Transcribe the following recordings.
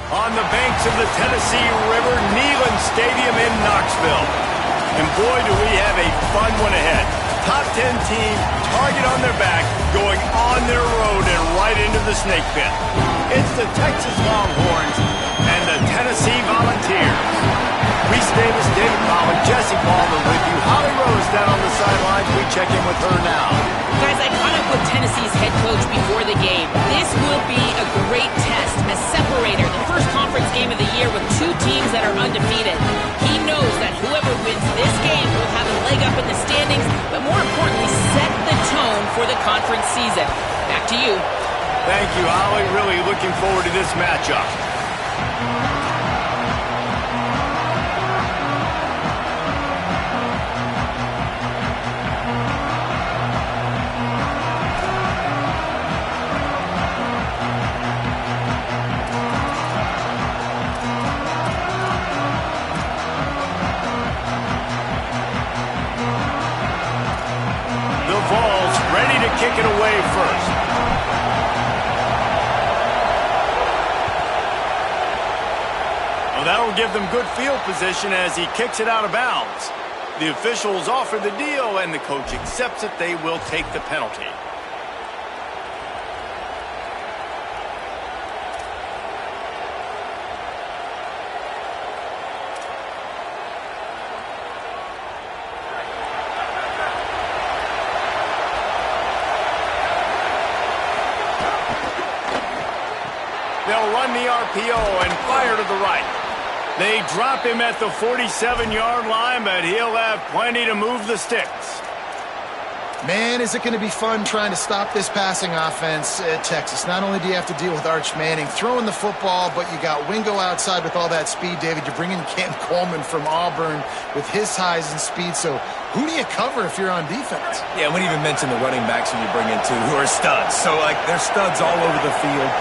On the banks of the Tennessee River, Neyland Stadium in Knoxville. And boy, do we have a fun one ahead. Top 10 team, target on their back, going on their road and right into the snake pit. It's the Texas Longhorns and the Tennessee Volunteers. Reese Davis, David Ballin, Jesse Ballmer with you. Holly Rose down on the sidelines. We check in with her now. Guys, I caught up with Tennessee's head coach before the game. This will be a great test, a separator, the first conference game of the year with two teams that are undefeated. He knows that whoever wins this game will have a leg up in the standings, but more importantly, set the tone for the conference season. Back to you. Thank you, Holly. Really looking forward to this matchup. Kick it away first. Well, that'll give them good field position as he kicks it out of bounds. The officials offer the deal, and the coach accepts it. They will take the penalty. They'll run the RPO and fire to the right. They drop him at the 47-yard line, but he'll have plenty to move the sticks. Man, is it going to be fun trying to stop this passing offense at Texas. Not only do you have to deal with Arch Manning throwing the football, but you got Wingo outside with all that speed, David. You're bringing Cam Coleman from Auburn with his highs and speed. So who do you cover if you're on defense? Yeah, we didn't even mention the running backs when you bring in two who are studs. So, they're studs all over the field.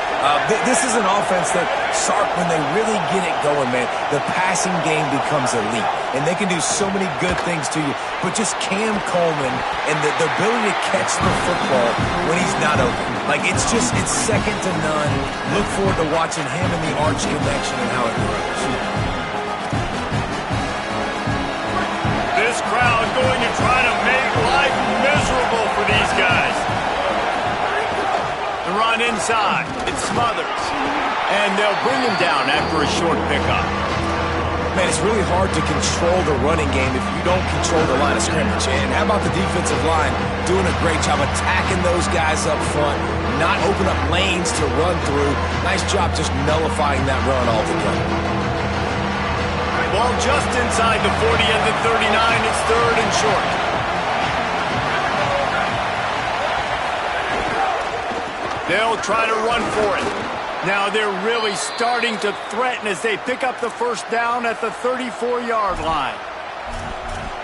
This is an offense that, Sark, when they really get it going, man, the passing game becomes elite. And they can do so many good things to you. But just Cam Coleman and the ability to catch the football when he's not open. It's second to none. Look forward to watching him and the Arch connection and how it grows. This crowd going to try to make life miserable for these guys. The run inside. It's Smothers. And they'll bring him down after a short pickup. Man, it's really hard to control the running game if you don't control the line of scrimmage. And how about the defensive line doing a great job attacking those guys up front, not open up lanes to run through. Nice job just nullifying that run altogether. Ball just inside the 40 at the 39. It's third and short. They'll try to run for it. Now they're really starting to threaten as they pick up the first down at the 34-yard line.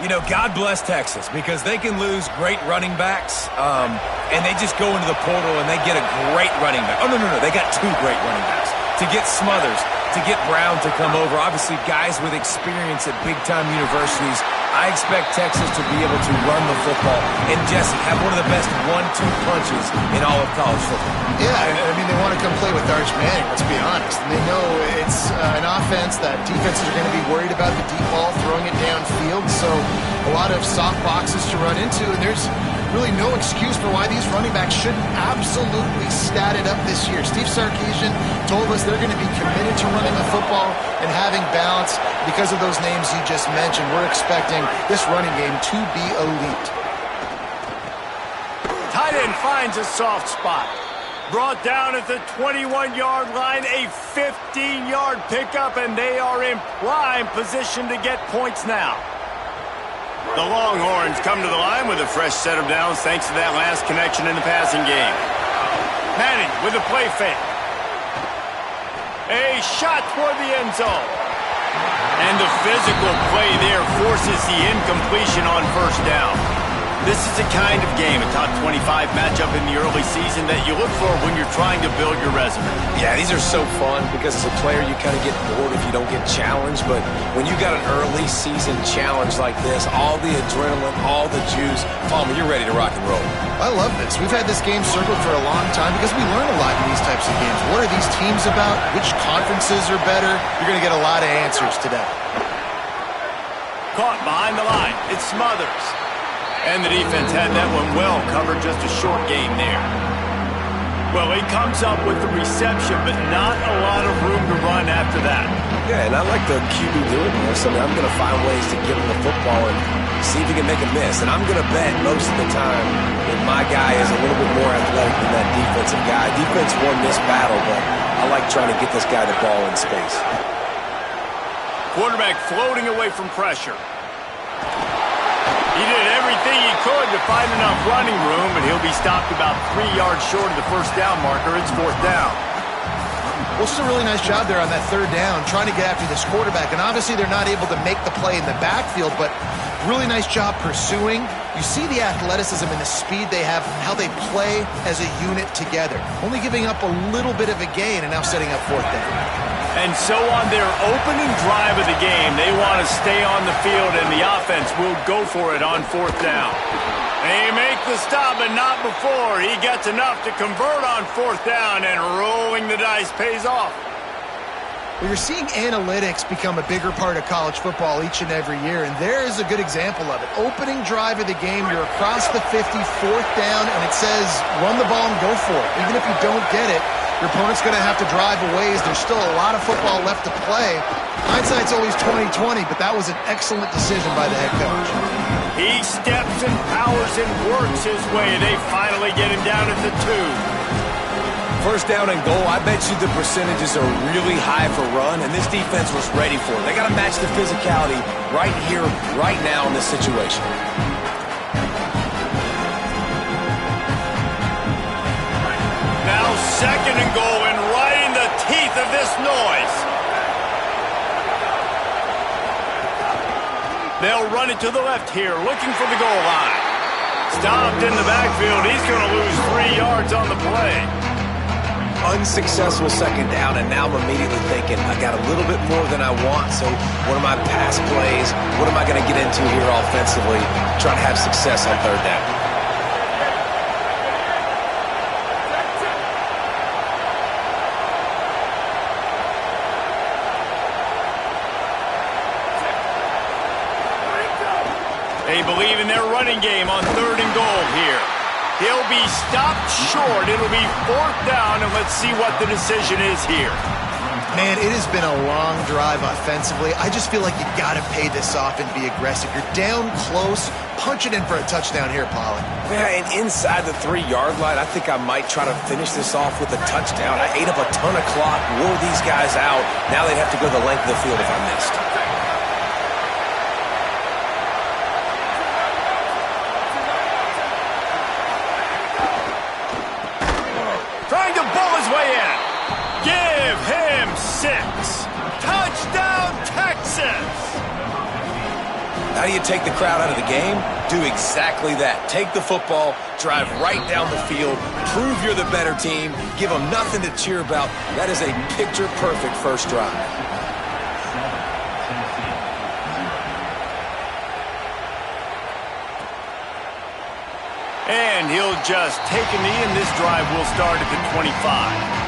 You know, God bless Texas because they can lose great running backs, and they just go into the portal and they get a great running back. Oh, no. They got two great running backs. To get Smothers, to get Brown to come over, obviously guys with experience at big-time universities, I expect Texas to be able to run the football and, Jesse, have one of the best 1-2 punches in all of college football. Yeah, I mean, they want to come play with Arch Manning, let's be honest. And they know it's an offense that defenses are going to be worried about the deep ball, throwing it downfield, so a lot of soft boxes to run into, and there's really no excuse for why these running backs shouldn't absolutely stat it up this year. Steve Sarkisian told us they're going to be committed to running the football and having balance because of those names you just mentioned. We're expecting this running game to be elite. Tight end finds a soft spot. Brought down at the 21-yard line, a 15-yard pickup, and they are in prime position to get points now. The Longhorns come to the line with a fresh set of downs thanks to that last connection in the passing game. Manning with a play fake. A shot toward the end zone. And the physical play there forces the incompletion on first down. This is the kind of game, a top 25 matchup in the early season, that you look for when you're trying to build your resume. Yeah, these are so fun because as a player you kind of get bored if you don't get challenged, but when you got an early season challenge like this, all the adrenaline, all the juice, Palmer, you're ready to rock and roll. I love this. We've had this game circled for a long time because we learn a lot in these types of games. What are these teams about? Which conferences are better? You're going to get a lot of answers today. Caught behind the line. It's Smothers. And the defense had that one well covered, just a short gain there. Well, he comes up with the reception, but not a lot of room to run after that. Yeah, and I like the QB doing this. I mean, I'm going to find ways to give him the football and see if he can make a miss. And I'm going to bet most of the time that my guy is a little bit more athletic than that defensive guy. Defense won this battle, but I like trying to get this guy the ball in space. Quarterback floating away from pressure. He did everything he could to find enough running room, but he'll be stopped about 3 yards short of the first down marker. It's fourth down. Well, it's a really nice job there on that third down, trying to get after this quarterback. And obviously they're not able to make the play in the backfield, but really nice job pursuing. You see the athleticism and the speed they have, how they play as a unit together. Only giving up a little bit of a gain and now setting up fourth down. And so on their opening drive of the game, they want to stay on the field, and the offense will go for it on fourth down. They make the stop, but not before. He gets enough to convert on fourth down, and rolling the dice pays off. Well, you're seeing analytics become a bigger part of college football each and every year, and there is a good example of it. Opening drive of the game, you're across the 50, fourth down, and it says run the ball and go for it. Even if you don't get it, your opponent's going to have to drive a ways. There's still a lot of football left to play. Hindsight's always 20/20, but that was an excellent decision by the head coach. He steps and powers and works his way. They finally get him down at the 2. First down and goal, I bet you the percentages are really high for run, and this defense was ready for it. They got to match the physicality right here, right now in this situation. Now second and goal, and right in the teeth of this noise. They'll run it to the left here, looking for the goal line. Stopped in the backfield. He's going to lose 3 yards on the play. Unsuccessful second down, and now I'm immediately thinking, I got a little bit more than I want, so what are my pass plays? What am I going to get into here offensively? Trying to have success on third down. They believe in their running game on third and goal here. He'll be stopped short. It'll be fourth down, and let's see what the decision is here. Man, it has been a long drive offensively. I just feel like you got to pay this off and be aggressive. You're down close. Punch it in for a touchdown here, Pollard. Yeah, and inside the 3-yard line, I think I might try to finish this off with a touchdown. I ate up a ton of clock, wore these guys out. Now they'd have to go the length of the field if I missed. Trying to bull his way in. Give him 6. Touchdown, Texas! How do you take the crowd out of the game? Do exactly that. Take the football, drive right down the field, prove you're the better team, give them nothing to cheer about. That is a picture-perfect first drive. And he'll just take a knee, and this drive will start at the 25.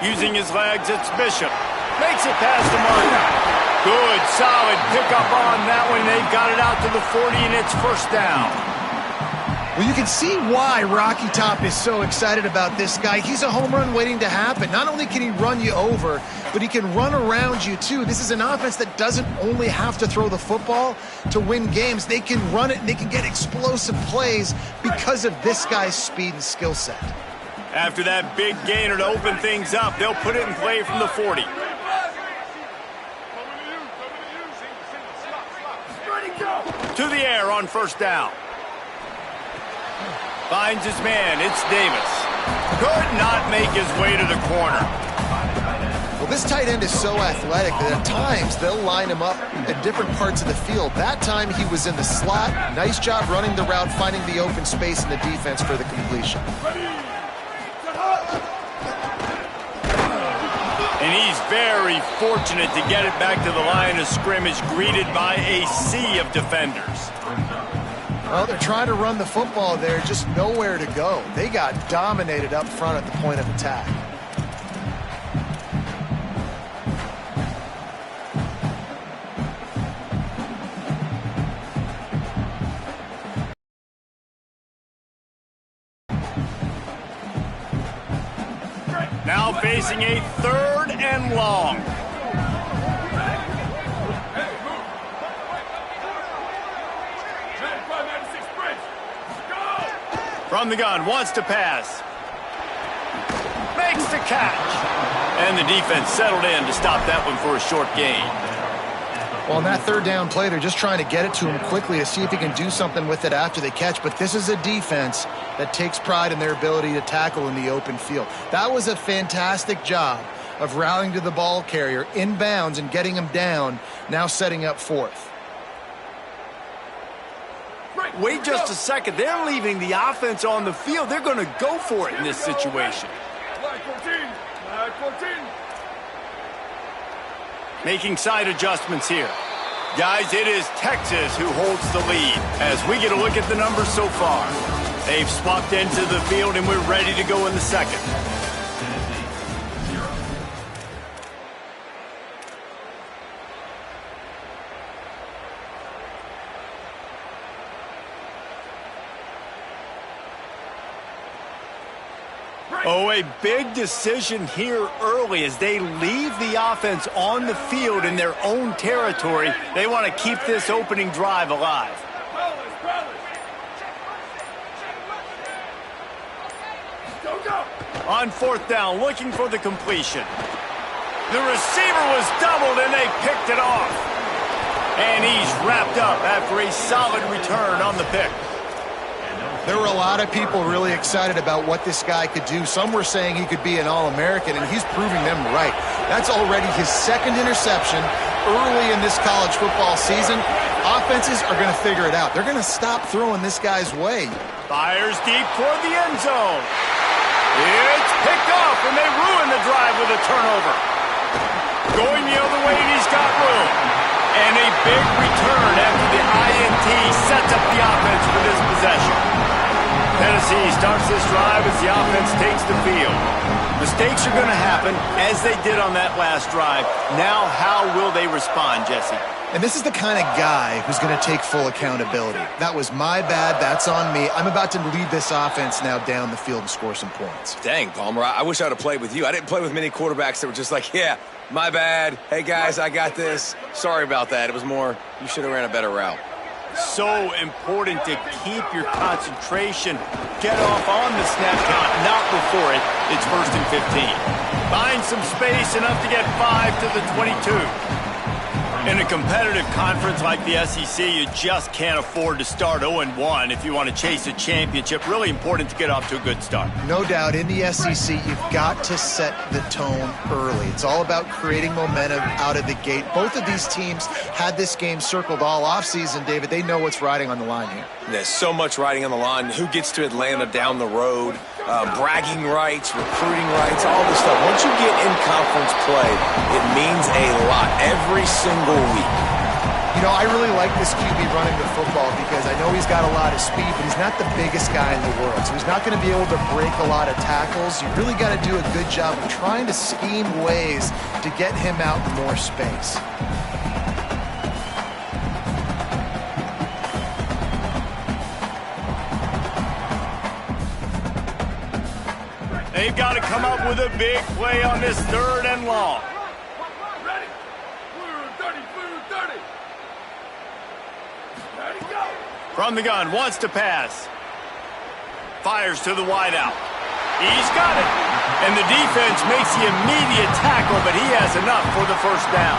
Using his legs, it's Bishop. Makes it past the marker. Good, solid pickup on that one. They've got it out to the 40, and it's first down. Well, you can see why Rocky Top is so excited about this guy. He's a home run waiting to happen. Not only can he run you over, but he can run around you too. This is an offense that doesn't only have to throw the football to win games. They can run it and they can get explosive plays because of this guy's speed and skill set. After that big gainer to open things up, they'll put it in play from the 40. To the air on first down. Finds his man. It's Davis. Could not make his way to the corner. Well, this tight end is so athletic that at times they'll line him up at different parts of the field. That time he was in the slot. Nice job running the route, finding the open space in the defense for the completion. And he's very fortunate to get it back to the line of scrimmage, greeted by a sea of defenders. Well, they're trying to run the football there, just nowhere to go. They got dominated up front at the point of attack. Now facing a 3rd and long. From the gun, wants to pass. Makes the catch. And the defense settled in to stop that one for a short gain. Well, on that 3rd down play, they're just trying to get it to him quickly to see if he can do something with it after they catch. But this is a defense that takes pride in their ability to tackle in the open field. That was a fantastic job of rallying to the ball carrier inbounds and getting him down, now setting up 4th. Wait just a second. They're leaving the offense on the field. They're going to go for it in this situation. Making side adjustments here. Guys, it is Texas who holds the lead as we get a look at the numbers so far. They've swapped into the field and we're ready to go in the second. Oh, a big decision here early as they leave the offense on the field in their own territory. They want to keep this opening drive alive. On 4th down, looking for the completion. The receiver was doubled and they picked it off. And he's wrapped up after a solid return on the pick. There were a lot of people really excited about what this guy could do. Some were saying he could be an All-American, and he's proving them right. That's already his 2nd interception early in this college football season. Offenses are going to figure it out. They're going to stop throwing this guy's way. Fires deep toward the end zone. It's picked off, and they ruin the drive with a turnover. Going the other way, and he's got room. And a big return after the INT sets up the offense for this possession. Tennessee starts this drive as the offense takes the field. Mistakes are going to happen, as they did on that last drive. Now, how will they respond, Jesse? And this is the kind of guy who's going to take full accountability. That was my bad. That's on me. I'm about to lead this offense now down the field and score some points. Dang, Palmer, I wish I would have played with you. I didn't play with many quarterbacks that were just like, yeah, my bad. Hey, guys, I got this. Sorry about that. It was more, you should have ran a better route. So important to keep your concentration. Get off on the snap count, not before it. It's 1st and 15. Find some space, enough to get 5 to the 22. In a competitive conference like the SEC, you just can't afford to start 0-1 if you want to chase a championship. Really important to get off to a good start. No doubt, in the SEC, you've got to set the tone early. It's all about creating momentum out of the gate. Both of these teams had this game circled all offseason, David. They know what's riding on the line here. There's so much riding on the line. Who gets to Atlanta down the road? Bragging rights, recruiting rights, all this stuff. Once you get in conference play, it means a lot every single week. You know, I really like this QB running the football because I know he's got a lot of speed, but he's not the biggest guy in the world. So he's not going to be able to break a lot of tackles. You really got to do a good job of trying to scheme ways to get him out in more space. They've got to come up with a big play on this 3rd and long. Ready? 30, 30. Ready, go. From the gun, wants to pass. Fires to the wideout. He's got it. And the defense makes the immediate tackle, but he has enough for the 1st down.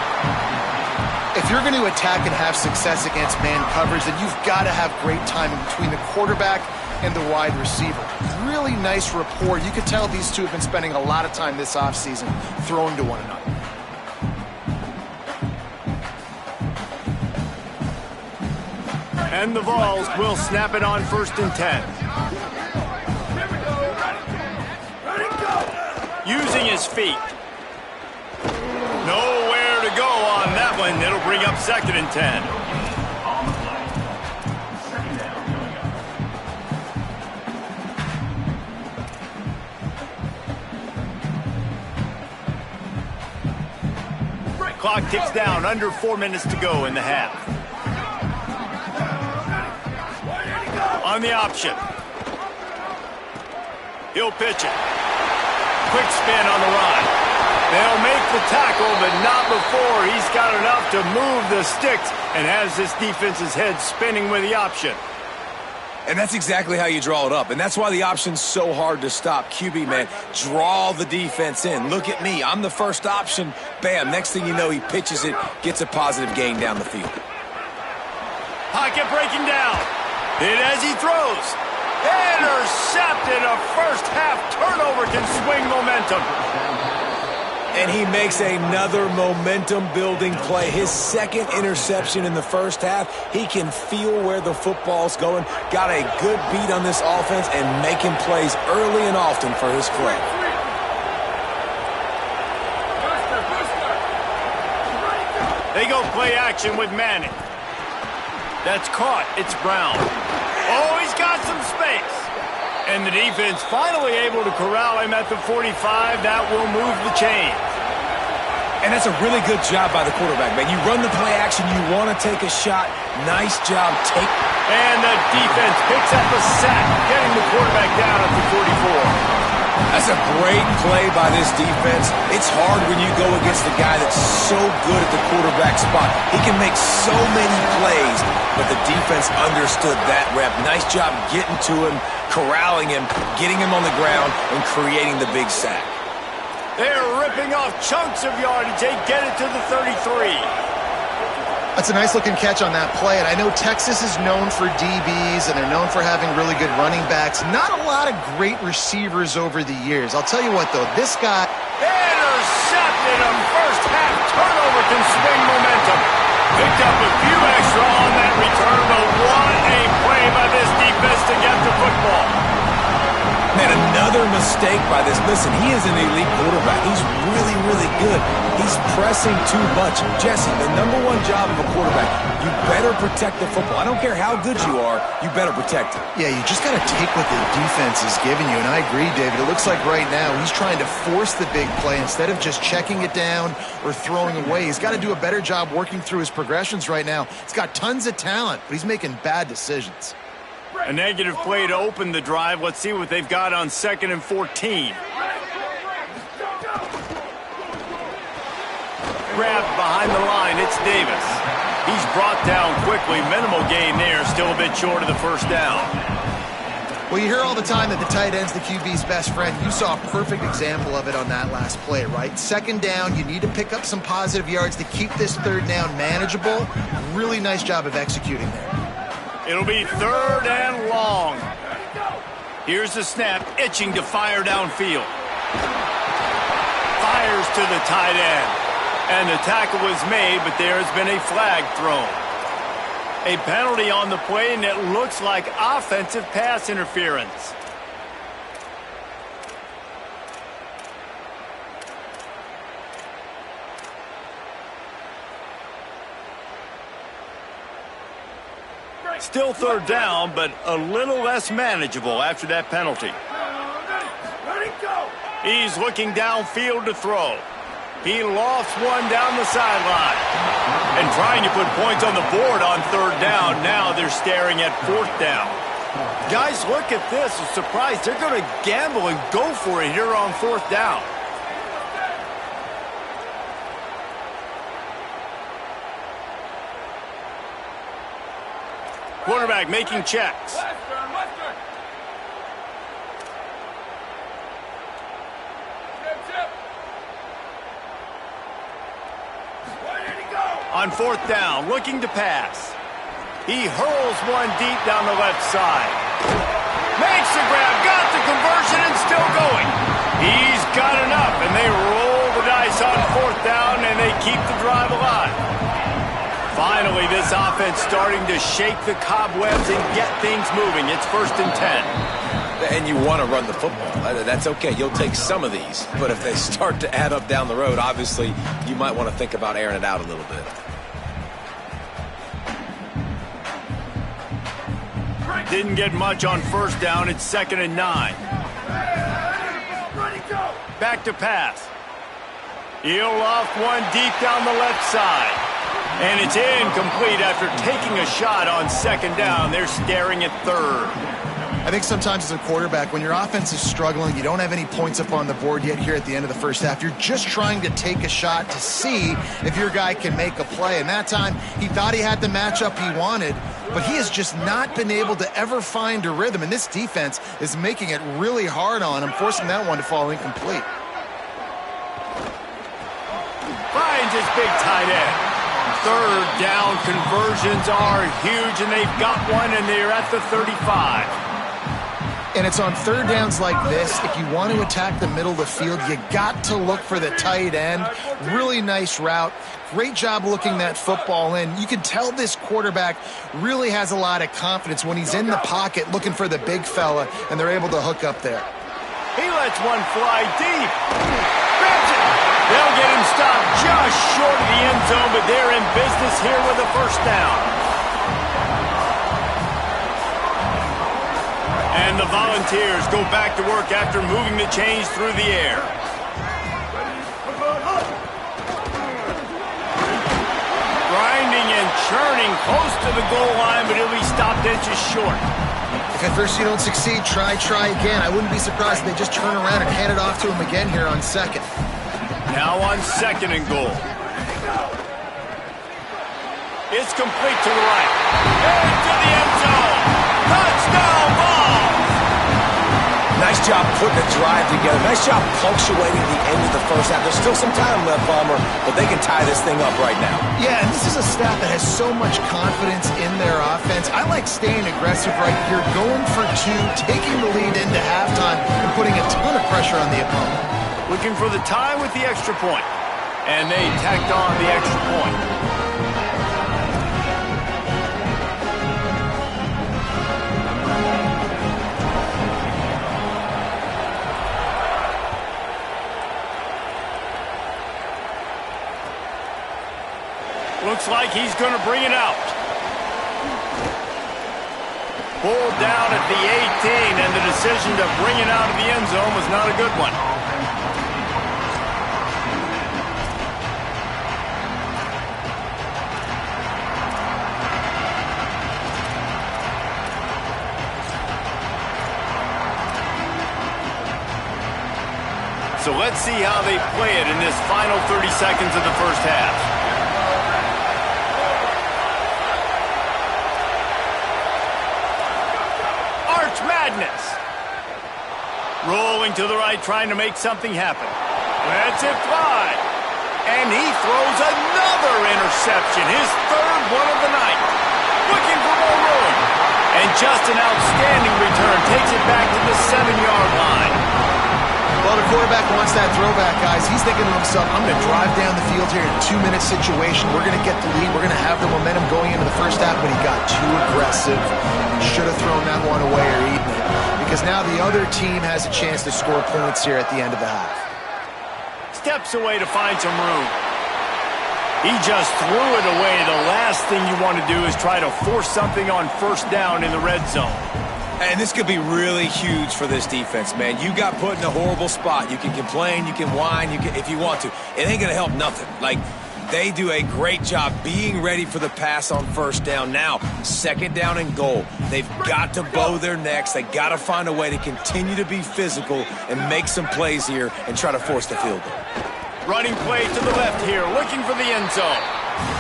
If you're going to attack and have success against man coverage, then you've got to have great timing between the quarterback and the wide receiver. Really nice rapport. You could tell these two have been spending a lot of time this offseason throwing to one another. And the Vols will snap it on 1st and 10. Here we go. Ready, go. Using his feet. Nowhere to go on that one. It'll bring up 2nd and 10. Clock ticks down. Under 4 minutes to go in the half. On the option. He'll pitch it. Quick spin on the run. They'll make the tackle, but not before he's got enough to move the sticks and has this defense's head spinning with the option. And that's exactly how you draw it up. And that's why the option's so hard to stop. QB, man, draw the defense in. Look at me. I'm the first option. Bam. Next thing you know, he pitches it, gets a positive gain down the field. Pocket breaking down. Hit as he throws. Intercepted. A first-half turnover can swing momentum. And he makes another momentum-building play. His 2nd interception in the 1st half. He can feel where the football's going. Got a good beat on this offense and making plays early and often for his club. They go play action with Manning. That's caught. It's Brown. Oh, he's got some space. And the defense finally able to corral him at the 45. That will move the chains. And that's a really good job by the quarterback, man. You run the play action, you want to take a shot. Nice job. And the defense picks up a sack, getting the quarterback down at the 44. That's a great play by this defense. It's hard when you go against a guy that's so good at the quarterback spot. He can make so many plays, but the defense understood that rep. Nice job getting to him, corralling him, getting him on the ground, and creating the big sack. They're ripping off chunks of yardage. They get it to the 33. That's a nice-looking catch on that play, and I know Texas is known for DBs, and they're known for having really good running backs. Not a lot of great receivers over the years. I'll tell you what, though, this guy... Intercepted him. First half turnover can swing momentum. Picked up a few extra on that return, but what a play by this defense to get the football. Man, another mistake by this. Listen, he is an elite quarterback. He's really, really good. He's pressing too much. Jesse, the #1 job of a quarterback, you better protect the football. I don't care how good you are, you better protect it. Yeah, you just got to take what the defense is giving you, and I agree, David. It looks like right now he's trying to force the big play instead of just checking it down or throwing away. He's got to do a better job working through his progressions right now. He's got tons of talent, but he's making bad decisions. A negative play to open the drive. Let's see what they've got on 2nd and 14. Grabbed behind the line, it's Davis. He's brought down quickly. Minimal gain there, still a bit short of the 1st down. Well, you hear all the time that the tight end's the QB's best friend. You saw a perfect example of it on that last play, right? 2nd down, you need to pick up some positive yards to keep this 3rd down manageable. Really nice job of executing there. It'll be 3rd and long. Here's the snap, itching to fire downfield. Fires to the tight end. And the tackle was made, but there has been a flag thrown. A penalty on the play, and it looks like offensive pass interference. Still 3rd down, but a little less manageable after that penalty. He's looking downfield to throw. He lofts one down the sideline. And trying to put points on the board on 3rd down. Now they're staring at 4th down. Guys, look at this. I'm surprised they're going to gamble and go for it here on 4th down. Quarterback making checks. Western. Chip. Where did he go? On 4th down, looking to pass. He hurls one deep down the left side. Makes the grab, got the conversion, and still going. He's got enough, and they roll the dice on 4th down, and they keep the drive alive. Finally, this offense starting to shake the cobwebs and get things moving. It's 1st and 10. And you want to run the football. That's okay. You'll take some of these. But if they start to add up down the road, obviously, you might want to think about airing it out a little bit. Didn't get much on 1st down. It's 2nd and 9. Back to pass. He'll off one deep down the left side. And it's incomplete after taking a shot on 2nd down. They're staring at 3rd. I think sometimes as a quarterback, when your offense is struggling, you don't have any points up on the board yet here at the end of the first half. You're just trying to take a shot to see if your guy can make a play. And that time, he thought he had the matchup he wanted, but he has just not been able to ever find a rhythm. And this defense is making it really hard on him, forcing that one to fall incomplete. Finds his big tight end. 3rd down conversions are huge, and they've got one, and they're at the 35. And it's on 3rd downs like this, if you want to attack the middle of the field, you got to look for the tight end. Really nice route. Great job looking that football in. You can tell this quarterback really has a lot of confidence when he's in the pocket looking for the big fella, and they're able to hook up there. He lets one fly deep. Grabs it. They'll get him stopped just short of the end zone, but they're in business here with a 1st down. And the Volunteers go back to work after moving the chains through the air. Grinding and churning close to the goal line, but he'll be stopped inches short. If at first you don't succeed, try again. I wouldn't be surprised if they just turn around and hand it off to him again here on 2nd. Now on 2nd and goal. It's complete to the right. Into the end zone. Touchdown ball. Nice job putting the drive together. Nice job punctuating the end of the first half. There's still some time left, Palmer, but they can tie this thing up right now. Yeah, and this is a staff that has so much confidence in their offense. I like staying aggressive right here, going for 2, taking the lead into halftime, and putting a ton of pressure on the opponent. Looking for the tie with the extra point. And they tacked on the extra point. Looks like he's going to bring it out. Pulled down at the 18, and the decision to bring it out of the end zone was not a good one. So let's see how they play it in this final 30 seconds of the first half. Arch Madness. Rolling to the right, trying to make something happen. Lets it fly. And he throws another interception, his 3rd one of the night. Looking for more room. And just an outstanding return. Takes it back to the 7-yard line. Well, the quarterback wants that throwback, guys. He's thinking to himself, I'm going to drive down the field here in a 2-minute situation. We're going to get the lead. We're going to have the momentum going into the first half, but he got too aggressive. He should have thrown that one away or eaten it, because now the other team has a chance to score points here at the end of the half. Steps away to find some room. He just threw it away. The last thing you want to do is try to force something on 1st down in the red zone. And this could be really huge for this defense, man. You got put in a horrible spot. You can complain, you can whine, if you want to. It ain't going to help nothing. Like, They do a great job being ready for the pass on first down. Now, second down and goal. They've got to bow their necks. They got to find a way to continue to be physical and make some plays here and try to force the field goal. Running play to the left here, looking for the end zone.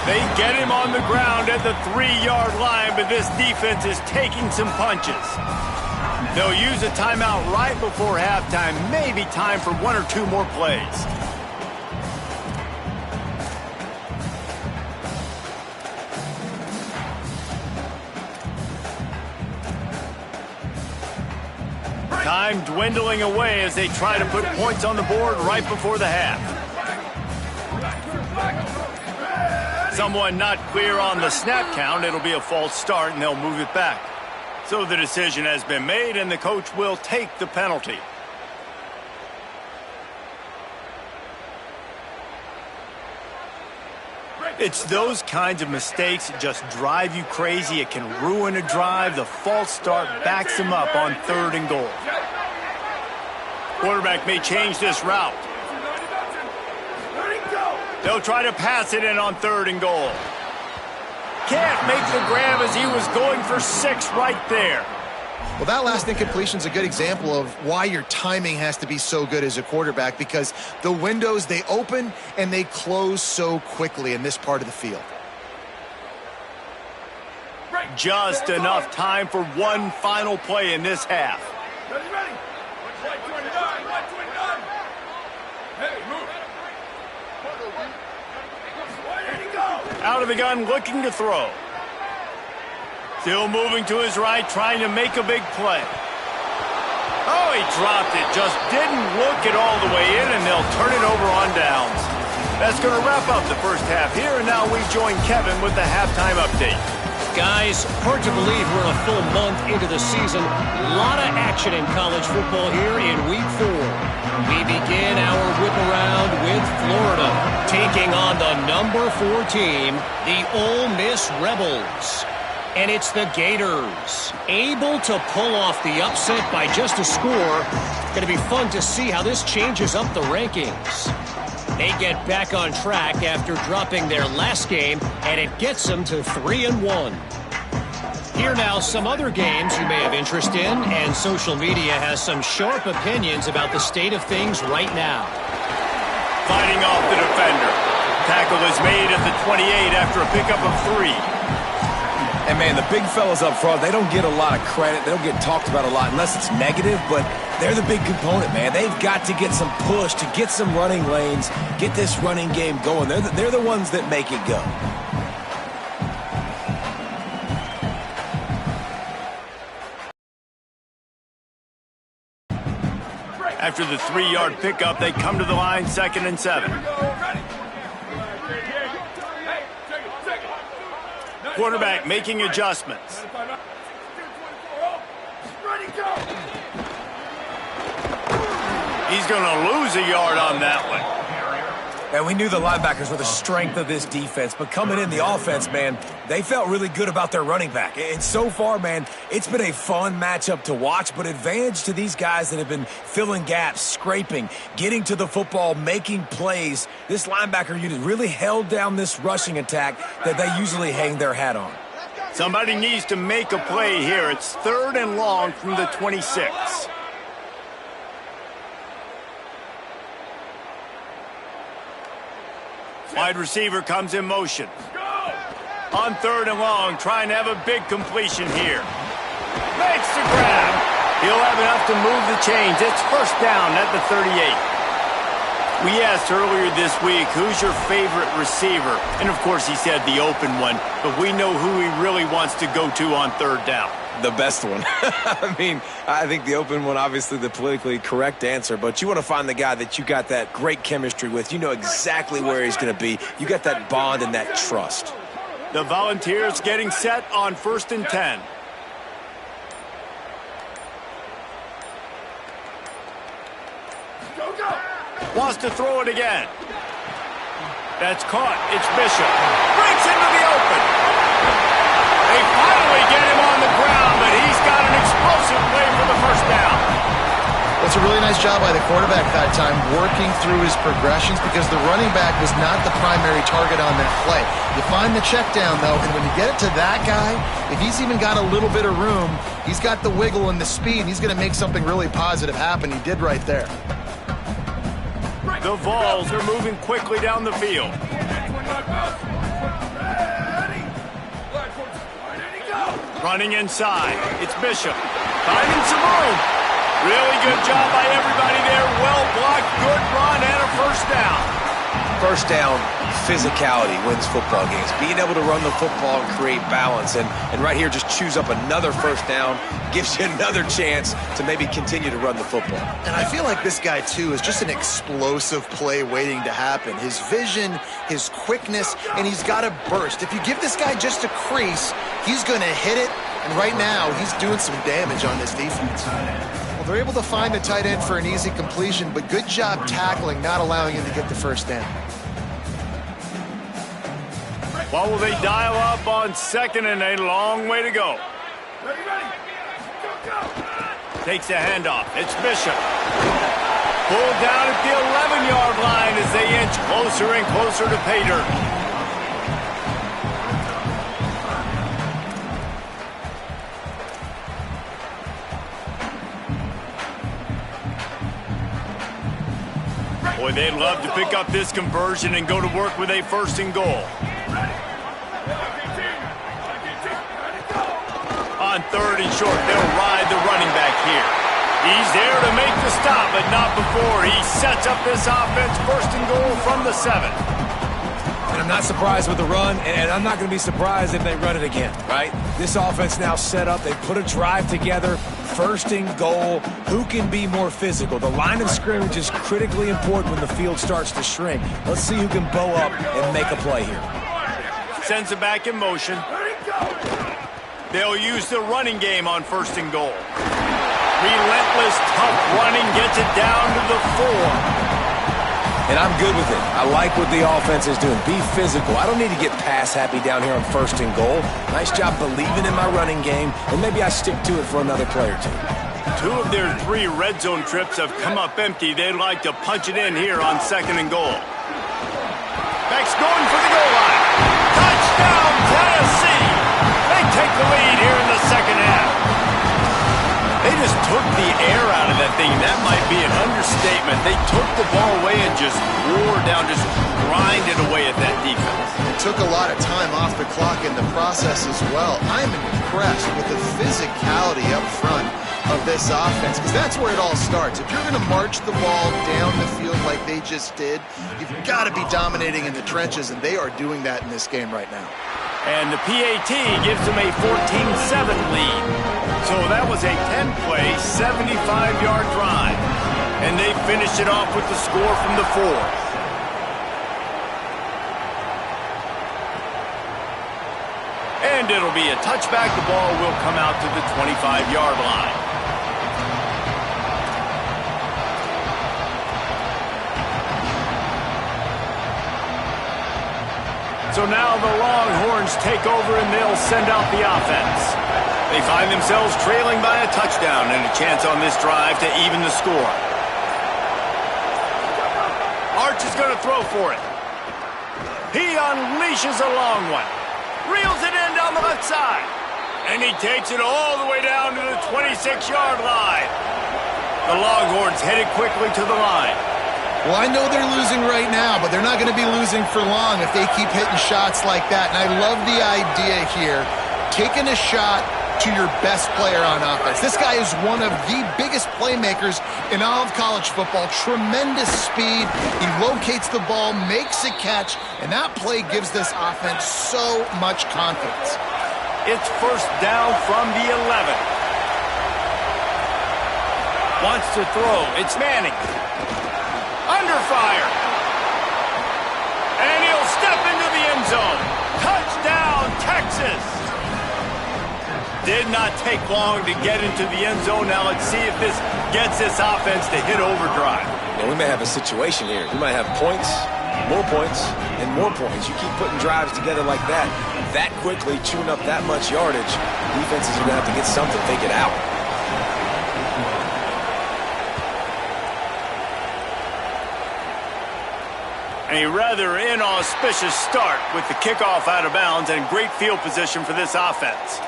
They get him on the ground at the 3-yard line, but this defense is taking some punches. They'll use a timeout right before halftime, maybe time for 1 or 2 more plays. Time dwindling away as they try to put points on the board right before the half. Someone not clear on the snap count. It'll be a false start, and they'll move it back. So the decision has been made, and the coach will take the penalty. It's those kinds of mistakes that just drive you crazy. It can ruin a drive. The false start backs them up on 3rd and goal. Quarterback may change this route. They'll try to pass it in on 3rd and goal. Can't make the grab as he was going for 6 right there. Well, that last incompletion is a good example of why your timing has to be so good as a quarterback, because the windows, they open and they close so quickly in this part of the field. Just enough time for one final play in this half. Out of the gun, looking to throw. Still moving to his right, trying to make a big play. Oh, he dropped it. Just didn't look it all the way in, and they'll turn it over on downs. That's going to wrap up the first half here, and now we join Kevin with the halftime update. Guys, hard to believe we're a full month into the season. A lot of action in college football here in Week 4. We begin our whip around with Florida, taking on the number 4 team, the Ole Miss Rebels. And it's the Gators, able to pull off the upset by just a score. Going to be fun to see how this changes up the rankings. They get back on track after dropping their last game, and it gets them to 3-1. Here now, some other games you may have interest in, and social media has some sharp opinions about the state of things right now. Fighting off the defender. Tackle is made at the 28 after a pickup of 3. And, man, the big fellas up front, they don't get a lot of credit. They don't get talked about a lot unless it's negative, but they're the big component, man. They've got to get some push, to get some running lanes, get this running game going. They're the ones that make it go. After the 3-yard pickup, they come to the line, 2nd and 7. Quarterback making adjustments. He's going to lose a yard on that one. And we knew the linebackers were the strength of this defense, but coming in the offense, man, they felt really good about their running back. And so far, man, it's been a fun matchup to watch, but advantage to these guys that have been filling gaps, scraping, getting to the football, making plays. This linebacker unit really held down this rushing attack that they usually hang their hat on. Somebody needs to make a play here. It's 3rd and long from the 26. Wide receiver comes in motion. On 3rd and long, trying to have a big completion here. Makes the grab. He'll have enough to move the chains. It's first down at the 38. We asked earlier this week, who's your favorite receiver? And, of course, he said the open one. But we know who he really wants to go to on 3rd down. The best one. I mean, I think the open one, obviously the politically correct answer, but you want to find the guy that you got that great chemistry with. You know exactly where he's going to be. You got that bond and that trust. The Volunteers getting set on 1st and 10. Wants to throw it again. That's caught. It's Bishop. Breaks into the open. They finally get him on the ground, but he's got an explosive play for the first down. Well, it's a really nice job by the quarterback that time, working through his progressions because the running back was not the primary target on that play. You find the check down, though, and when you get it to that guy, if he's even got a little bit of room, he's got the wiggle and the speed, he's going to make something really positive happen. He did right there. The Vols are moving quickly down the field. Running inside. It's Bishop. Finding some room. Really good job by everybody there. Well blocked, good run, and a first down. First down, physicality wins football games. Being able to run the football and create balance. And right here, just choose up another first down, gives you another chance to maybe continue to run the football. And I feel like this guy, too, is just an explosive play waiting to happen. His vision, his quickness, and he's got a burst. If you give this guy just a crease, he's going to hit it. And right now, he's doing some damage on this defense. Well, they're able to find the tight end for an easy completion, but good job tackling, not allowing him to get the first down. What will they dial up on second and a long way to go? Ready, ready. Go, go. Takes a handoff. It's Bishop. Pulled down at the 11-yard line as they inch closer and closer to pay dirt. Boy, they'd love to pick up this conversion and go to work with a first and goal. On third and short, they'll ride the running back here. He's there to make the stop, but not before. He sets up this offense first and goal from the 7. And I'm not surprised with the run, and I'm not going to be surprised if they run it again, right? This offense now set up. They put a drive together. First and goal. Who can be more physical? The line of scrimmage is critically important when the field starts to shrink. Let's see who can bow up and make a play here. Sends it back in motion. They'll use the running game on first and goal. Relentless, tough running gets it down to the 4. And I'm good with it. I like what the offense is doing. Be physical. I don't need to get pass happy down here on first and goal. Nice job believing in my running game, and maybe I stick to it for another play or two. 2 of their 3 red zone trips have come up empty. They'd like to punch it in here on second and goal. Beck's going for the goal line. Touchdown, Tennessee! They take the lead here in the second half. They just took the air out of that thing. That might be an understatement. They took the ball away and just wore down, just grinded away at that defense. It took a lot of time off the clock in the process as well. I'm impressed with the physicality up front of this offense, because that's where it all starts. If you're going to march the ball down the field like they just did, you've got to be dominating in the trenches, and they are doing that in this game right now. And the PAT gives them a 14-7 lead. So that was a 10-play, 75-yard drive. And they finished it off with the score from the 4. And it'll be a touchback. The ball will come out to the 25-yard line. So now the Longhorns take over and they'll send out the offense. They find themselves trailing by a touchdown and a chance on this drive to even the score. Arch is going to throw for it. He unleashes a long one. Reels it in down the left side. And he takes it all the way down to the 26-yard line. The Longhorns headed quickly to the line. Well, I know they're losing right now, but they're not going to be losing for long if they keep hitting shots like that. And I love the idea here, taking a shot to your best player on offense. This guy is one of the biggest playmakers in all of college football. Tremendous speed. He locates the ball, makes a catch, and that play gives this offense so much confidence. It's first down from the 11. Wants to throw. It's Manning. Under fire. And he'll step into the end zone. Touchdown, Texas. Did not take long to get into the end zone. Now let's see if this gets this offense to hit overdrive. Yeah, we may have a situation here. We might have points, and more points. You keep putting drives together like that quickly, chewing up that much yardage, defenses are going to have to get something, take it out. A rather inauspicious start with the kickoff out of bounds and great field position for this offense.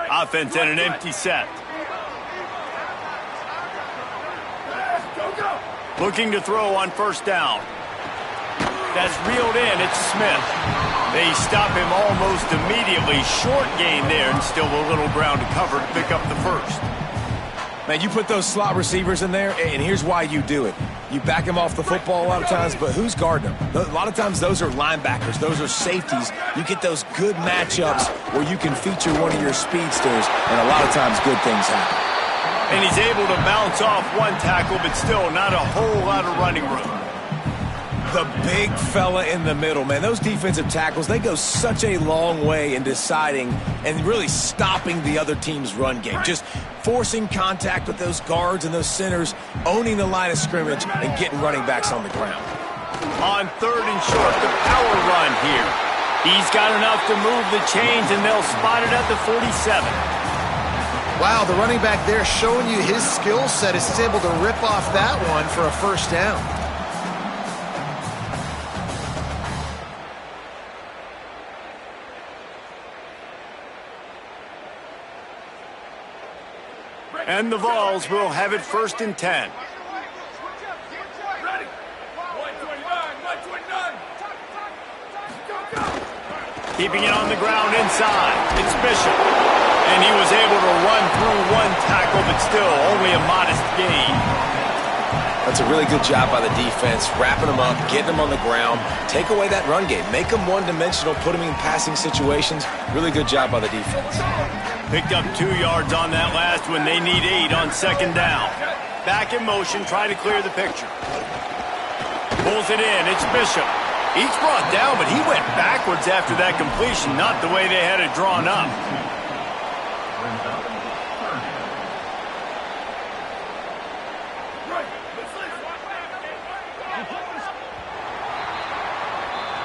Offense in an empty set. Looking to throw on first down. That's reeled in. It's Smith. They stop him almost immediately. Short gain there and still a little ground to cover to pick up the first. Man, you put those slot receivers in there, and here's why you do it. You back them off the football a lot of times, but who's guarding them? A lot of times those are linebackers. Those are safeties. You get those good matchups where you can feature one of your speedsters, and a lot of times good things happen. And he's able to bounce off one tackle, but still not a whole lot of running room. The big fella in the middle, man. Those defensive tackles, they go such a long way in deciding and really stopping the other team's run game. Just forcing contact with those guards and those centers, owning the line of scrimmage, and getting running backs on the ground. On third and short, the power run here. He's got enough to move the chains, and they'll spot it at the 47. Wow, the running back there showing you his skill set as he's able to rip off that one for a first down. And the Vols will have it first and 10. Ready. 129. Keeping it on the ground inside. It's Bishop. And he was able to run through one tackle, but still only a modest gain. That's a really good job by the defense, wrapping them up, getting them on the ground, take away that run game, make them one-dimensional, put them in passing situations. Really good job by the defense. Picked up 2 yards on that last when they need 8 on second down. Back in motion, try to clear the picture. Pulls it in, it's Bishop. He's brought down, but he went backwards after that completion, not the way they had it drawn up.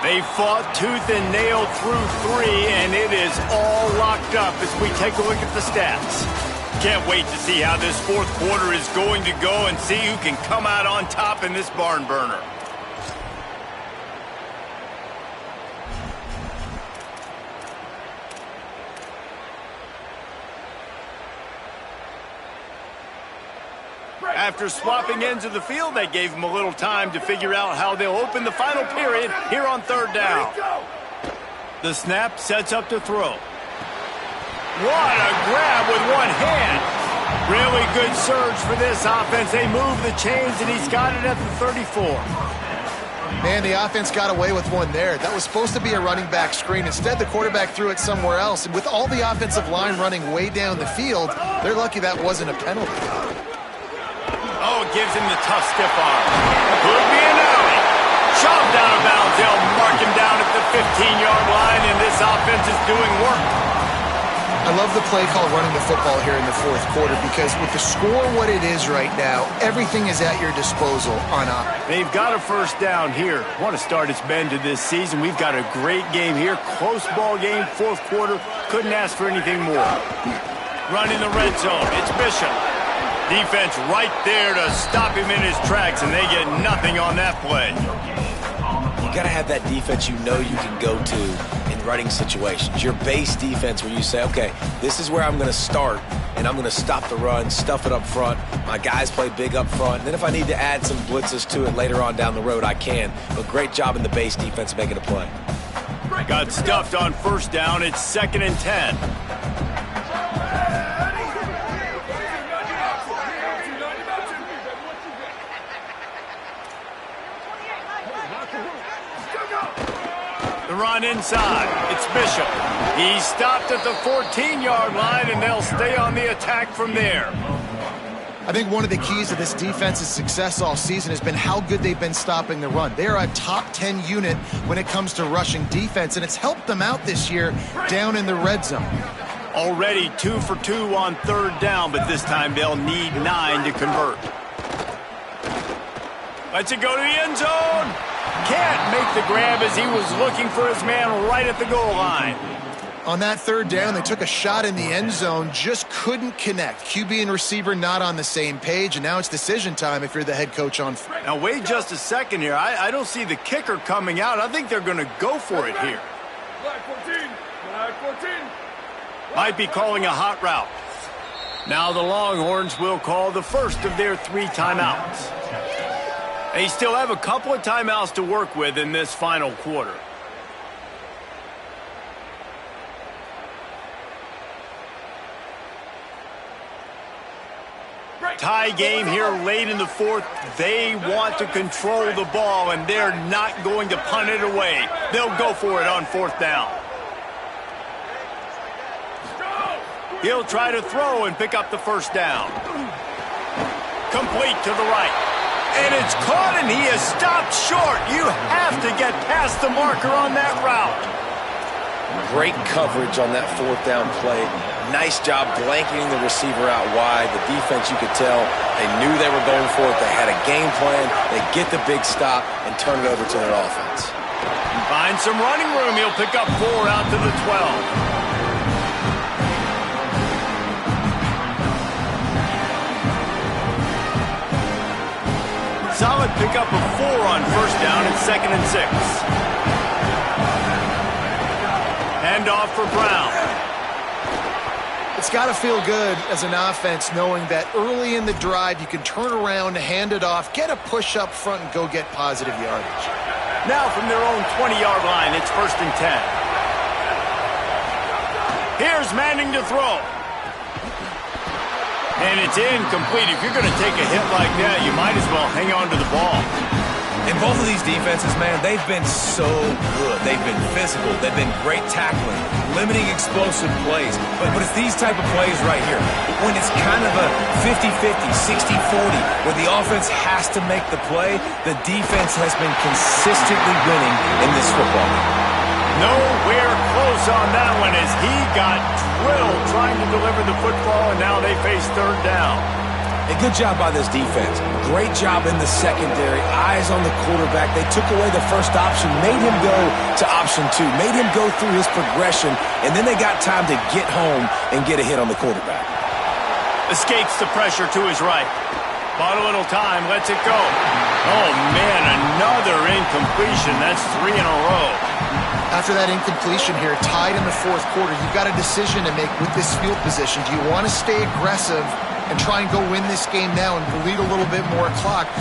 They fought tooth and nail through 3, and it is all locked up as we take a look at the stats. Can't wait to see how this fourth quarter is going to go and see who can come out on top in this barn burner. After swapping ends of the field, they gave him a little time to figure out how they'll open the final period here on third down. The snap sets up to throw. What a grab with one hand. Really good surge for this offense. They move the chains, and he's got it at the 34. Man, the offense got away with one there. That was supposed to be a running back screen. Instead, the quarterback threw it somewhere else. And with all the offensive line running way down the field, they're lucky that wasn't a penalty. Oh, it gives him the tough stiff arm. Could be an alley. Shoved out of bounds. They'll mark him down at the 15-yard line, and this offense is doing work. I love the play call running the football here in the fourth quarter because with the score what it is right now, everything is at your disposal on offense. They've got a first down here. What a start it's been to this season. We've got a great game here. Close ball game, fourth quarter. Couldn't ask for anything more. Run in the red zone. It's Bishop. Defense right there to stop him in his tracks, and they get nothing on that play. You got to have that defense you know you can go to in running situations. Your base defense where you say, okay, this is where I'm going to start, and I'm going to stop the run, stuff it up front. My guys play big up front. And then if I need to add some blitzes to it later on down the road, I can. But great job in the base defense making a play. Got stuffed on first down. It's 2nd and 10. The run inside. It's Bishop. He's stopped at the 14-yard line, and they'll stay on the attack from there. I think one of the keys to this defense's success all season has been how good they've been stopping the run. They are a top 10 unit when it comes to rushing defense, and it's helped them out this year down in the red zone. Already 2 for 2 on third down, but this time they'll need 9 to convert. Lets it go to the end zone. Can't make the grab as he was looking for his man right at the goal line. On that third down, they took a shot in the end zone, just couldn't connect. QB and receiver not on the same page, and now it's decision time if you're the head coach on. Now, wait just a second here. I don't see the kicker coming out. I think they're going to go for it here. Black 14. Black 14. Might be calling a hot route. Now the Longhorns will call the first of their 3 timeouts. They still have a couple of timeouts to work with in this final quarter. Tie game here late in the fourth. They want to control the ball, and they're not going to punt it away. They'll go for it on 4th down. He'll try to throw and pick up the first down. Complete to the right. And it's caught, and he is stopped short. You have to get past the marker on that route. Great coverage on that 4th down play. Nice job blanketing the receiver out wide. The defense, you could tell, they knew they were going for it. They had a game plan. They get the big stop and turn it over to their offense. Find some running room. He'll pick up 4 out to the 12. Solid pickup of 4 on 1st down and 2nd and 6. Hand off for Brown. It's got to feel good as an offense knowing that early in the drive you can turn around, hand it off, get a push up front, and go get positive yardage. Now from their own 20-yard line, it's 1st and 10. Here's Manning to throw. And it's incomplete. If you're going to take a hit like that, you might as well hang on to the ball. And both of these defenses, man, they've been so good. They've been physical. They've been great tackling, limiting explosive plays. But it's these type of plays right here, when it's kind of a 50-50, 60-40, where the offense has to make the play, the defense has been consistently winning in this football game. Nowhere close on that one as he got drilled trying to deliver the football, and now they face 3rd down. A good job by this defense. Great job in the secondary. Eyes on the quarterback. They took away the first option, made him go to option 2, made him go through his progression, and then they got time to get home and get a hit on the quarterback. Escapes the pressure to his right. Bought a little time, lets it go. Oh, man, another incompletion. That's 3 in a row. After that incompletion here, tied in the 4th quarter, you've got a decision to make with this field position. Do you want to stay aggressive and try and go win this game now and bleed a little bit more clock?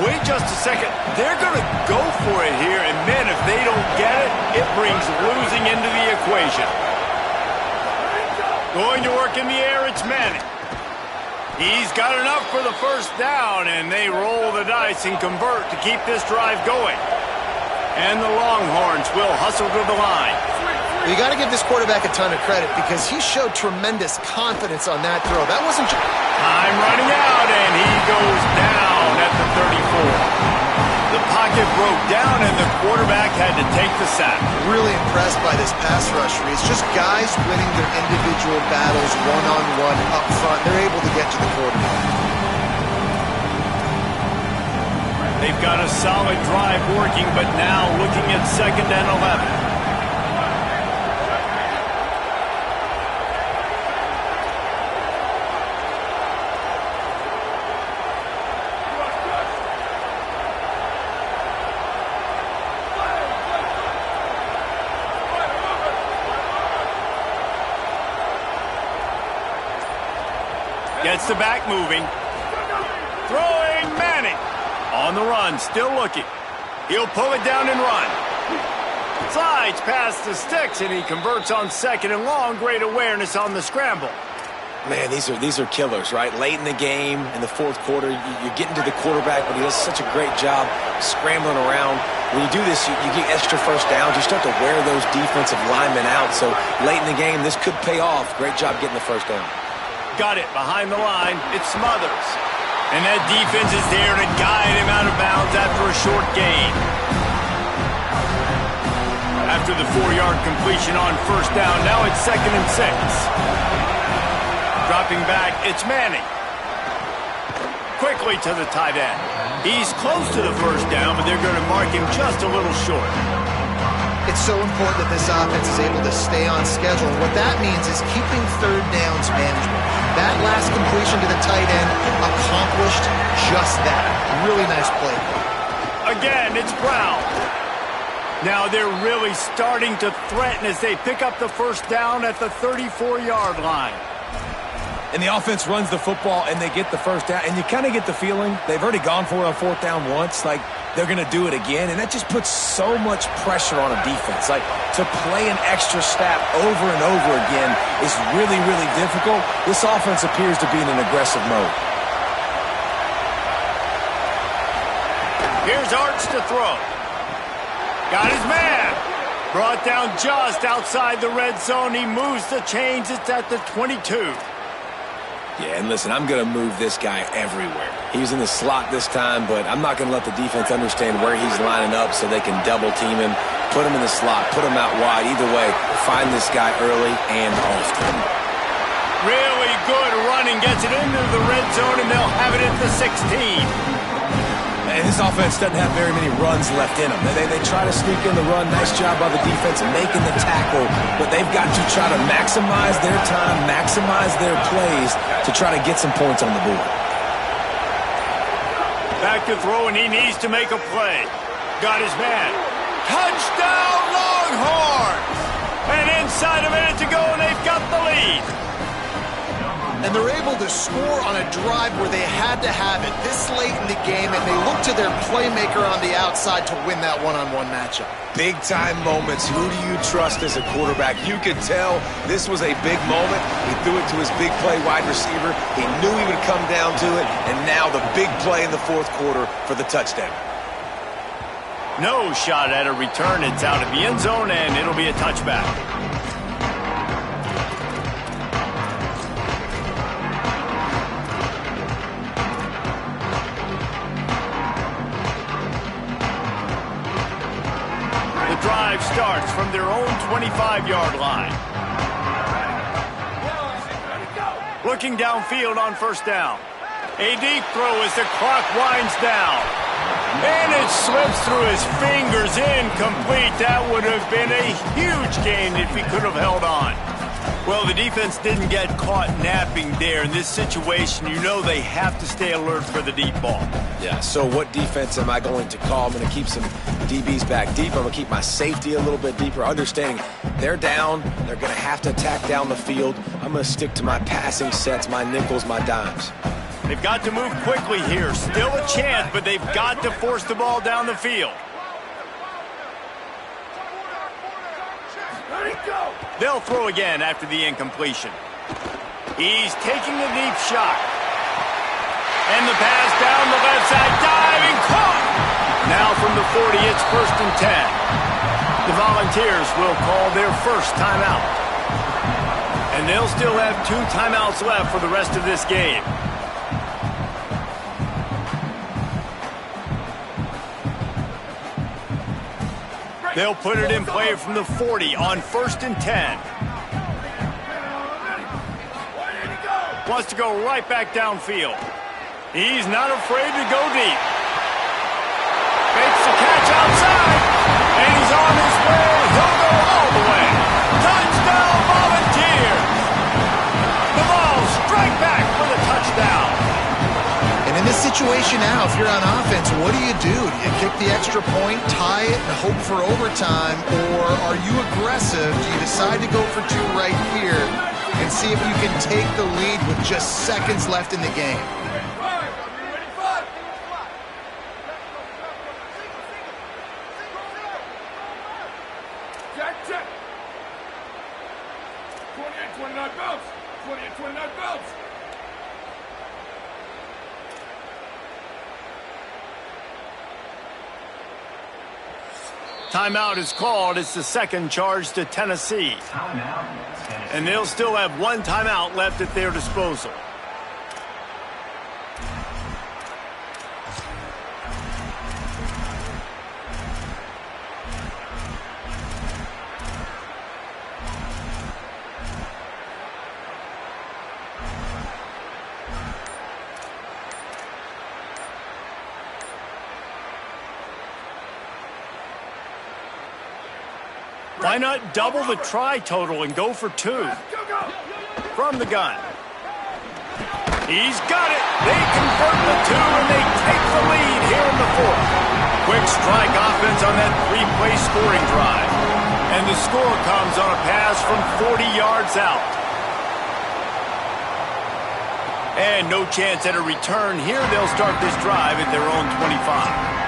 Wait just a second. They're going to go for it here, and man, if they don't get it, it brings losing into the equation. Going to work in the air, it's Manning. He's got enough for the 1st down, and they roll the dice and convert to keep this drive going. And the Longhorns will hustle to the line. You got to give this quarterback a ton of credit because he showed tremendous confidence on that throw. That wasn't just... Time running out, and he goes down at the 34. The pocket broke down, and the quarterback had to take the sack. Really impressed by this pass rush. It's just guys winning their individual battles one-on-one up front. They're able to get to the quarterback. They've got a solid drive working, but now looking at 2nd and 11. Gets the back moving. Throwing Manning. On the run, still looking. He'll pull it down and run. Slides past the sticks, and he converts on 2nd and long. Great awareness on the scramble. Man, these are killers, right? Late in the game, in the 4th quarter, you're getting to the quarterback, but he does such a great job scrambling around. When you do this, you get extra 1st downs. You start to wear those defensive linemen out. So late in the game, this could pay off. Great job getting the 1st down. Got it behind the line. It's Smothers. And that defense is there to guide him out of bounds after a short gain. After the 4-yard completion on 1st down, now it's 2nd and 6. Dropping back, it's Manning. Quickly to the tight end. He's close to the first down, but they're going to mark him just a little short. It's so important that this offense is able to stay on schedule. And what that means is keeping third downs manageable. That last completion to the tight end accomplished just that. Really nice play. Again, it's Brown. Now they're really starting to threaten as they pick up the first down at the 34-yard line. And the offense runs the football, and they get the first down. And you kind of get the feeling they've already gone for it on fourth down once. Like, they're going to do it again. And that just puts so much pressure on a defense. Like, to play an extra snap over and over again is really, really difficult. This offense appears to be in an aggressive mode. Here's Arch to throw. Got his man. Brought down just outside the red zone. He moves the chains. It's at the 22. Yeah, and listen, I'm going to move this guy everywhere. He was in the slot this time, but I'm not going to let the defense understand where he's lining up so they can double team him, put him in the slot, put him out wide. Either way, find this guy early and often. Really good running, gets it into the red zone, and they'll have it at the 16. And this offense doesn't have very many runs left in them. They try to sneak in the run. Nice job by the defense making the tackle. But they've got to try to maximize their time, maximize their plays to try to get some points on the board. Back to throw, and he needs to make a play. Got his man. Touchdown, Longhorns! And inside a minute to go, and they've got the lead. And they're able to score on a drive where they had to have it this late in the game, and they look to their playmaker on the outside to win that one-on-one matchup. Big-time moments. Who do you trust as a quarterback? You could tell this was a big moment. He threw it to his big play wide receiver. He knew he would come down to it, and now the big play in the fourth quarter for the touchdown. No shot at a return. It's out of the end zone, and it'll be a touchback. Drive starts from their own 25-yard line. Looking downfield on first down. A deep throw as the clock winds down. And it slips through his fingers, incomplete. That would have been a huge gain if he could have held on. Well, the defense didn't get caught napping there. In this situation, you know they have to stay alert for the deep ball. Yeah, so what defense am I going to call? I'm going to keep some DBs back deep. I'm going to keep my safety a little bit deeper, understanding they're down. They're going to have to attack down the field. I'm going to stick to my passing sets, my nickels, my dimes. They've got to move quickly here. Still a chance, but they've got to force the ball down the field. They'll throw again after the incompletion. He's taking a deep shot. And the pass down the left side, diving, caught! Now from the 40, it's 1st and 10. The Volunteers will call their first timeout. And they'll still have 2 timeouts left for the rest of this game. They'll put it in play from the 40 on 1st and 10. Wants to go right back downfield. He's not afraid to go deep. Makes the catch outside. And he's on his way. He'll go all the way. Touchdown, Volunteers. The ball strike back for the touchdown. And in this situation now, if you're on offense, what do? Do you kick the extra point, tie it, and hope for overtime? Or are you aggressive? Do you decide to go for 2 right here and see if you can take the lead with just seconds left in the game? Check, check. 28-29 bounce. 28-29 bounce. Timeout is called. It's the second charge to Tennessee. And they'll still have 1 timeout left at their disposal. Why not double the try total and go for 2? From the gun. He's got it. They convert the 2, and they take the lead here in the 4th. Quick strike offense on that 3-play scoring drive. And the score comes on a pass from 40 yards out. And no chance at a return here. They'll start this drive at their own 25.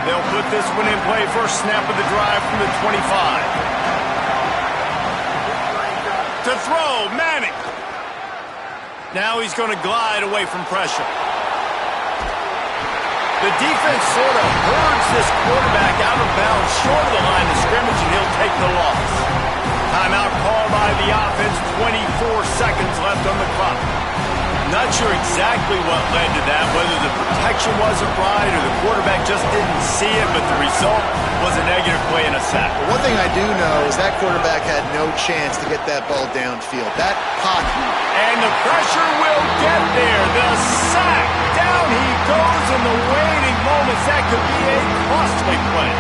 They'll put this one in play first snap of the drive from the 25. To throw, Manning. Now he's going to glide away from pressure. The defense sort of herds this quarterback out of bounds short of the line of scrimmage, and he'll take the loss. Timeout called by the offense, 24 seconds left on the clock. Not sure exactly what led to that, whether the protection wasn't right or the quarterback just didn't see it, but the result was a negative play and a sack. Well, one thing I do know is that quarterback had no chance to get that ball downfield. That pocket. And the pressure will get there. The sack. Down he goes in the waning moments. That could be a costly play.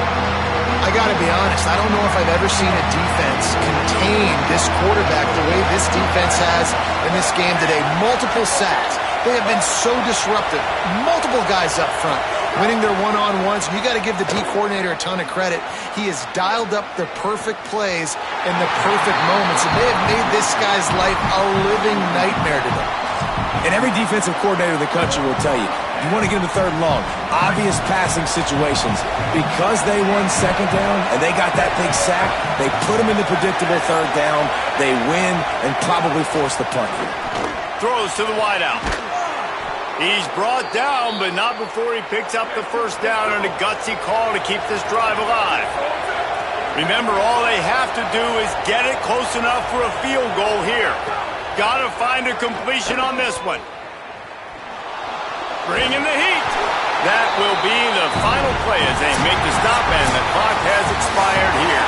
I got to be honest, I don't know if I've ever seen a defense contain this quarterback the way this defense has in this game today. Multiple sacks. They have been so disruptive. Multiple guys up front winning their one-on-ones. You got to give the D coordinator a ton of credit. He has dialed up the perfect plays in the perfect moments, and they have made this guy's life a living nightmare today. And every defensive coordinator in the country will tell you, you want to get them to 3rd and long, obvious passing situations. Because they won 2nd down and they got that big sack, they put them in the predictable 3rd down, they win, and probably force the punt here. Throws to the wideout. He's brought down, but not before he picks up the 1st down on a gutsy call to keep this drive alive. Remember, all they have to do is get it close enough for a field goal here. Got to find a completion on this one. Bring in the heat. That will be the final play as they make the stop, and the clock has expired here.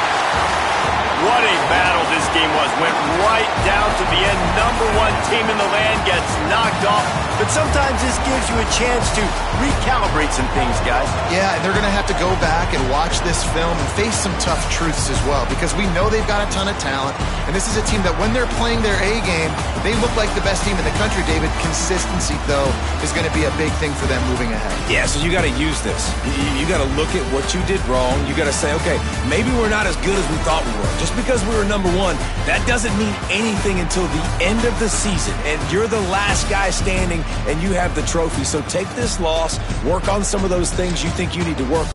What a battle this game was. Went right down to the end. #1 team in the land gets knocked off. But sometimes this gives you a chance to recalibrate some things, guys. Yeah, and they're going to have to go back and watch this film and face some tough truths as well, because we know they've got a ton of talent. And this is a team that when they're playing their A game, they look like the best team in the country, David. Consistency, though, is going to be a big thing for them moving ahead. Yeah, so you got to use this. You got to look at what you did wrong. You got to say, okay, maybe we're not as good as we thought we were. Just because we were #1, that doesn't mean anything until the end of the season. And you're the last guy standing, and you have the trophy. So take this loss, work on some of those things you think you need to work on.